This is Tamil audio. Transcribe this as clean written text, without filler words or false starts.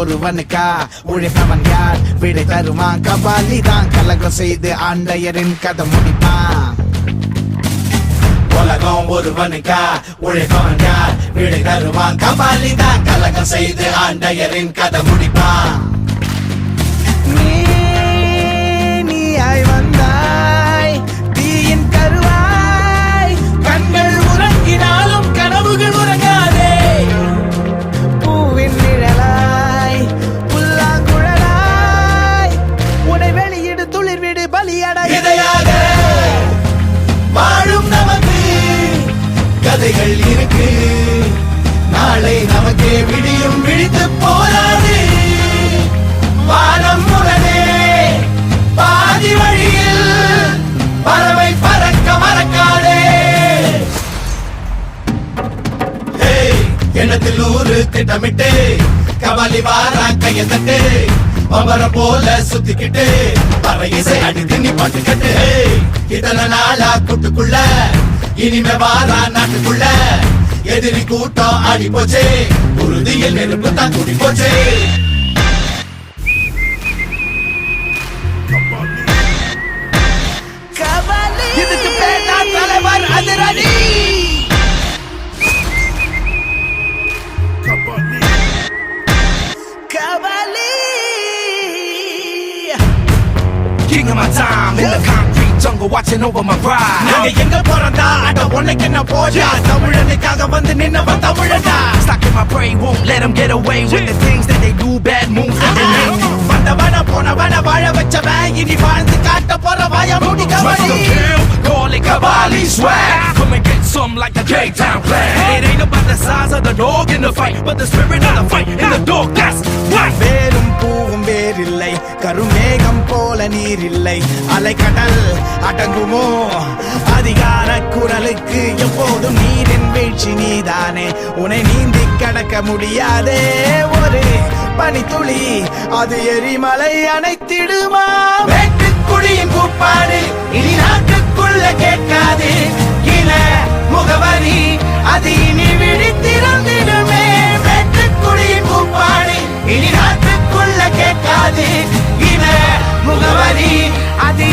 ஒருவனுக்கா உழைப்பவன் யார் விடை தருவான் கபாலி தான் கலகம் செய்து ஆண்டையரின் கதை முடிப்பான் உலகம் ஒருவனுக்கா உழைப்பவன் யார் விடை தருவான் கபாலி தான் கலகம் செய்து ஆண்டையரின் கதை முடிப்பான் நீயாய் வந்தாய் தீயின் கருவாய் கண்கள் உறங்கினாலும் கனவுகள் உறங்காதே பூவின் நிழலாய் புல்லாங்குழலாய் உன்னை வெளியிடு துளிர் விடு பலியடை இதையாக வாழும் நமக்கு கதைகள் இருக்கு நாளை நமக்கே விடியும் விழித்து போராடு வானம் முரணே பாதி வழியில் பறவை பறக்க மறக்காதே எண்ணத்தில் ஊரு திட்டமிட்டு கபாலி வாரா கைய தட்டு பம்பர போல சுத்திக்கிட்டு பற இசை அடித்து நீ பாட்டுக்கட்டு இத்தனை நாளா கூட்டுக்குள்ள இனிமே வாரா நாட்டுக்குள்ள எதிரி கூட்டம் ஆடி போச்சே உறுதியில் நெருப்பு தான் கூடி போச்சே இதுக்கு பேர் தான் தலைவர் அதிரடி King of my time in the concrete jungle watching over my pride. நாங்க எங்க போறதா அட உனக்கு என்ன போஜா தமிழனுக்காக வந்து நின்னவன் தமிழனா. Stuck in my brain won't let them get away with the things that they do bad moves that they make. வந்தவன போனவன வாழ வச்சவன் இனி வாழ்ந்து காட்ட போற வாய மூடி kabaddi. Call it Kabali swag. Come and get some like the K-Town clan. It ain't about the size of the dog in the fight, but the spirit of the fight in the dog. That's right. வேரும் பூவும் வேறில்லை கருமேகம் போல நீரில்லை அலைக்கடல் அடங்குமோ அதிகார குரலுக்கு எப்போதும் நீரின் வீழ்ச்சி நீதானே உன்னை நீந்தி கடக்க முடியாதே ஒரு பனித்துளி அது எரிமலை அணைத்திடுமா வெட்டுக்குடியின் கூப்பாடு இனி நாட்டுக்குள்ள கேட்காது இன முகவரி அது இனி விழித்திருந்திடுமே வெட்டுக்குடியின் கூப்பாடு இனி நாட்டுக்குள்ள கேட்காது இன முகவரி அது